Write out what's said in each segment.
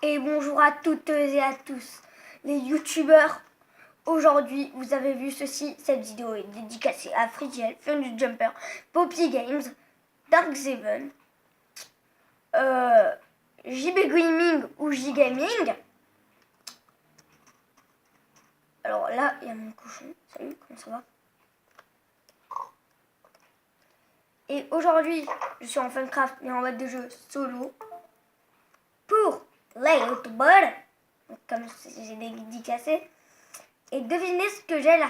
Et bonjour à toutes et à tous les youtubeurs. Aujourd'hui, vous avez vu ceci. Cette vidéo est dédicacée à Frigiel, Funny Jumper, Poppy Games, Dark Seven, JB Gaming ou J-Gaming. Alors là, il y a mon cochon. Salut, comment ça va? Et aujourd'hui, je suis en Funcraft et en mode de jeu solo pour les youtubeurs. Comme j'ai dédicacé. Et devinez ce que j'ai là.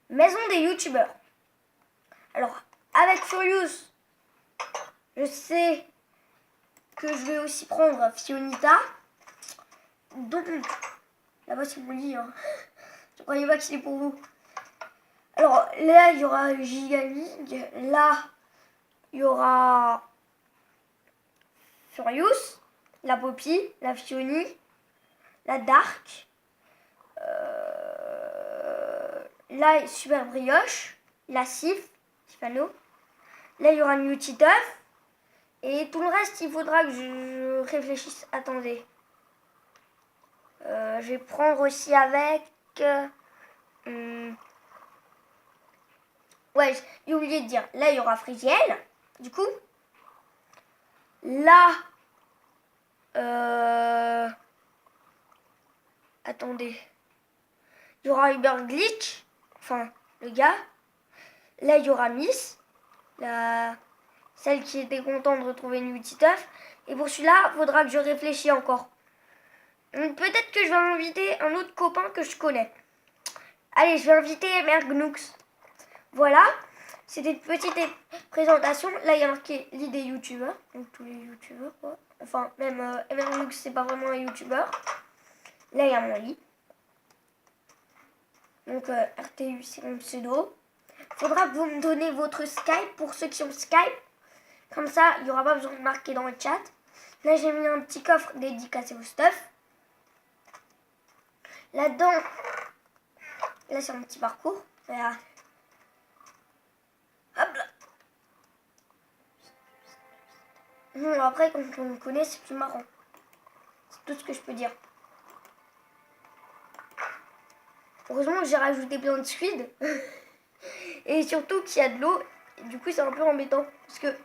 Maison des youtubeurs. Alors, avec Furious, je sais que je vais aussi prendre Fionita. Donc, là-bas c'est mon lit. Hein. Je croyais pas que c'était pour vous. Alors, là, il y aura Gigaming. Là, il y aura Furious, la Poppy, la Fioni, la Dark. Là, Super Brioche, la Sifano. Là, il y aura New Titeuf. Et tout le reste, il faudra que je réfléchisse. Attendez. Je vais prendre aussi avec... Ouais, j'ai oublié de dire. Là, il y aura Frigiel. Du coup. Là... Attendez. Il y aura Uber Glitch. Enfin, le gars. Là, il y aura Miss. Celle qui était contente de retrouver New Titeuf. Et pour celui-là, il faudra que je réfléchisse encore. Peut-être que je vais inviter un autre copain que je connais. Allez, je vais inviter Mergnux. Voilà, c'était une petite présentation. Là, il y a marqué l'idée youtubeur. Donc tous les youtubeurs, quoi. Enfin, même Mergnux, c'est pas vraiment un youtubeur. Là, il y a mon lit. Donc, RTU, c'est mon pseudo. Faudra que vous me donnez votre Skype pour ceux qui ont Skype. Comme ça, il n'y aura pas besoin de marquer dans le chat. Là, j'ai mis un petit coffre dédicacé au stuff. Là-dedans, là, c'est un petit parcours. Voilà. Hop là. Bon, après, quand on me connaît, c'est plus marrant. C'est tout ce que je peux dire. Heureusement que j'ai rajouté plein de squid. Et surtout qu'il y a de l'eau. Du coup, c'est un peu embêtant. Parce que...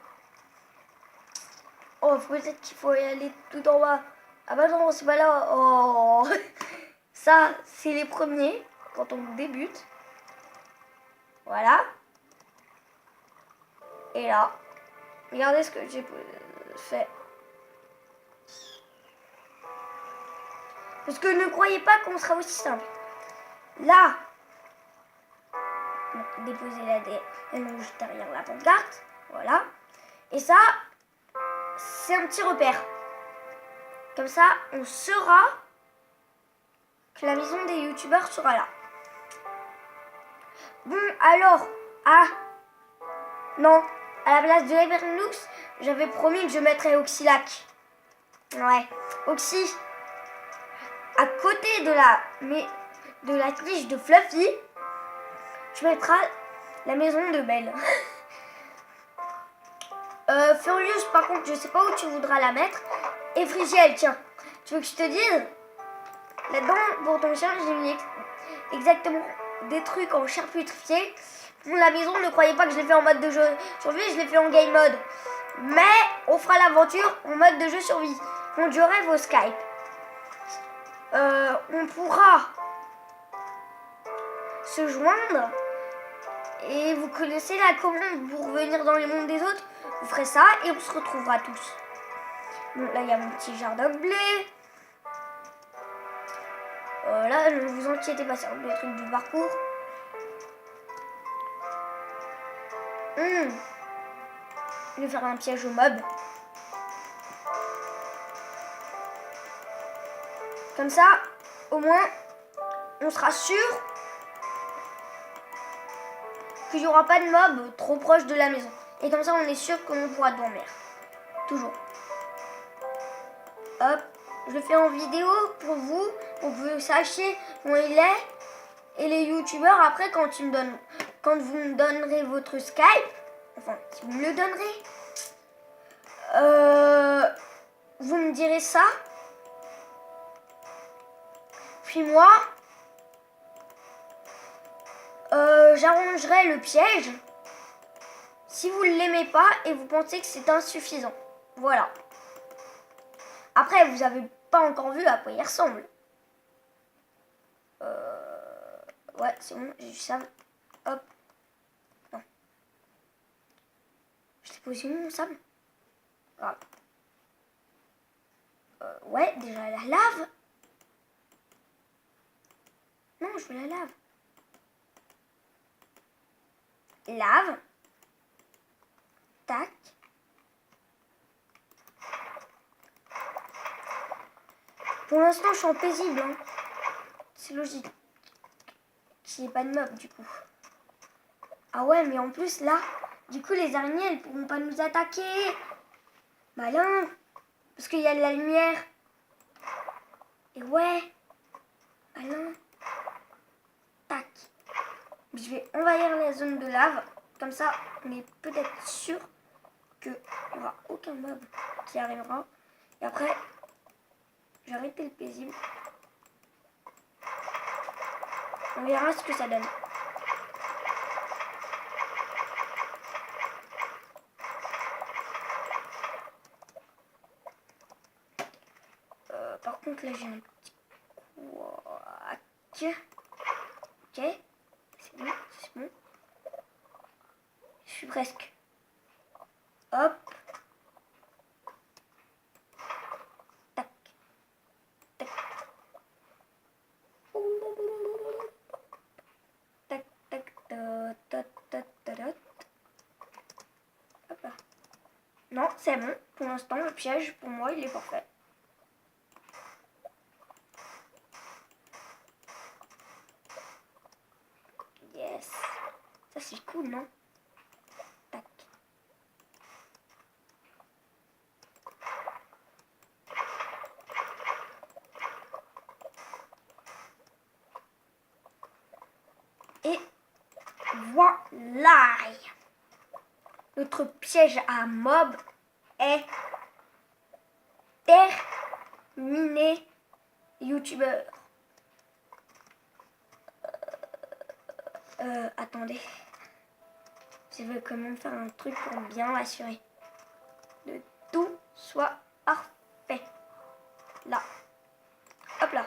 Oh, peut-être qu'il faut y aller tout en bas. Ah bah non, c'est pas là. Oh. Ça, c'est les premiers. Quand on débute. Voilà. Et là. Regardez ce que j'ai fait. Parce que ne croyez pas qu'on sera aussi simple. Là. Déposer la rouge derrière la pancarte. Voilà. Et ça, c'est un petit repère. Comme ça, on saura que la maison des youtubeurs sera là. Bon, alors, non, à la place de Evernox, j'avais promis que je mettrais Oxylac. Ouais, Oxy, à côté de la tige de Fluffy, tu mettras la maison de Belle. Furious, par contre, je sais pas où tu voudras la mettre. Et Frigiel, tiens, tu veux que je te dise? Là-dedans, pour ton chien, j'ai mis exactement des trucs en charcuterie. Pour la maison, ne croyez pas que je l'ai fait en mode de jeu survie, je l'ai fait en game mode. Mais on fera l'aventure en mode de jeu survie. Donc j'aurai vos Skype. On pourra se joindre. Et vous connaissez la commande pour venir dans les mondes des autres. Vous ferez ça et on se retrouvera tous. Bon, là, il y a mon petit jardin de blé. Là, ne vous inquiétez pas, c'est un des trucs du parcours. Je vais faire un piège au mob. Comme ça, au moins, on sera sûr qu'il n'y aura pas de mob trop proche de la maison. Et comme ça, on est sûr qu'on pourra dormir. Toujours. Hop, je le fais en vidéo pour vous que vous sachiez où il est. Et les youtubeurs, après, quand vous me donnerez votre Skype, enfin, si vous me le donnerez, vous me direz ça. Puis moi, j'arrangerai le piège si vous ne l'aimez pas et vous pensez que c'est insuffisant. Voilà. Après, vous n'avez pas encore vu à quoi il ressemble. Ouais, c'est bon, j'ai ça. Hop. Non. Je l'ai posé où mon sable? Grave. Ouais, déjà la lave. Non, je veux la lave. Lave. Tac. Pour l'instant, je suis en paisible. Hein. C'est logique. Qu'il n'y ait pas de mob, du coup. Ah ouais, mais en plus, là, du coup, les araignées, elles pourront pas nous attaquer. Malin. Parce qu'il y a de la lumière. Et ouais. Malin. Tac. Je vais envahir la zone de lave. Comme ça, on est peut-être sûr qu'il n'y aura aucun mob qui arrivera. Et après, j'ai arrêté le paisible. On verra ce que ça donne. Par contre, là, j'ai un petit couac. Ok. C'est bon, c'est bon. Je suis presque. Hop. Tac. Tac. Tac, tac, tac. Hop là. Non, c'est bon. Pour l'instant, le piège, pour moi, il est parfait. Yes. Ça, c'est cool, non? Tac. Et voilà. Notre piège à mob est terminé, youtubeur. Attendez. Je vais quand même faire un truc pour bien m'assurer de tout soit parfait. Là. Hop là.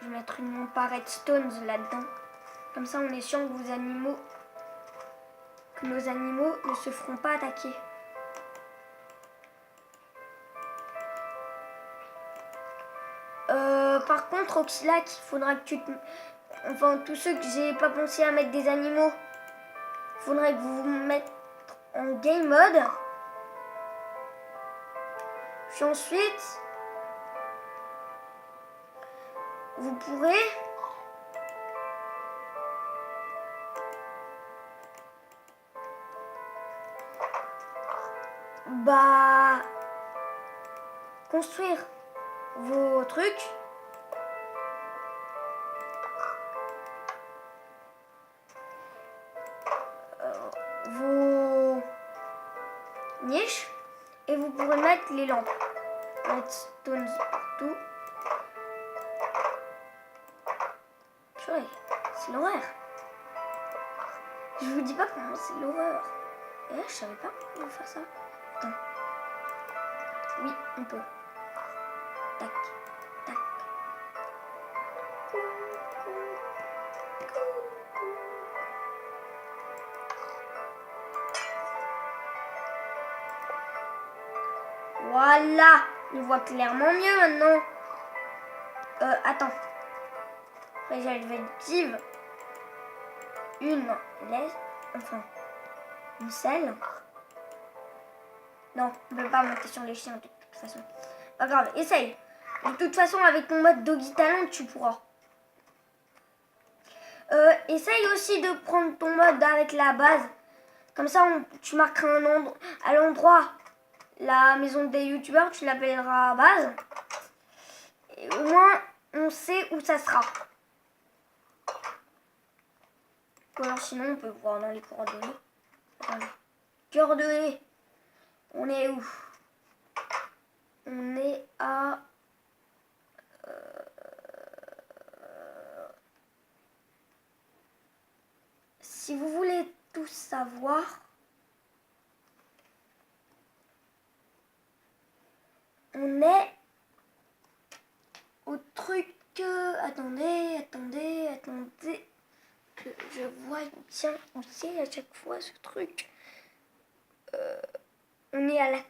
Je vais mettre une lampe à redstone là-dedans. Comme ça, on est sûr que nos animaux ne se feront pas attaquer. Par contre, Oxylac, il faudra que tu te... Enfin, tous ceux que j'ai pas pensé à mettre des animaux, il faudrait que vous vous mettez en game mode. Puis ensuite, vous pourrez... construire vos trucs. Vos niches. Et vous pourrez mettre les lampes. Redstone partout. C'est l'horreur. Je vous dis pas comment c'est l'horreur. Et là, je savais pas comment faire ça. Attends. Oui, on peut. Tac, tac. Voilà, on voit clairement mieux maintenant. Attends. Préservative. Une laisse. Enfin, une selle. Non, on ne peut pas monter sur les chiens de toute façon. Pas grave, essaye. De toute façon, avec ton mode Doggy Talent, tu pourras. Essaye aussi de prendre ton mode avec la base. Comme ça, tu marqueras à l'endroit la maison des youtubeurs, tu l'appelleras base. Et au moins, on sait où ça sera. Ou alors sinon, on peut voir dans les coordonnées. Attendez. Coordonnées. On est où? On est à... on est au truc... attendez. Que je vois bien où c'est à chaque fois ce truc. On est à la...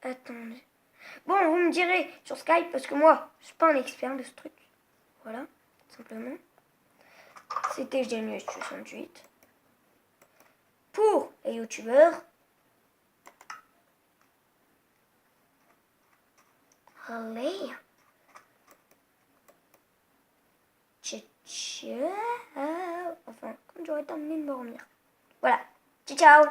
Attendez. Bon, vous me direz sur Skype, parce que moi, je suis pas un expert de ce truc. Voilà, simplement. C'était Genius 68. Pour les youtubeurs. Allez. Ciao. Enfin, quand j'aurai terminé de dormir. Voilà. Ciao.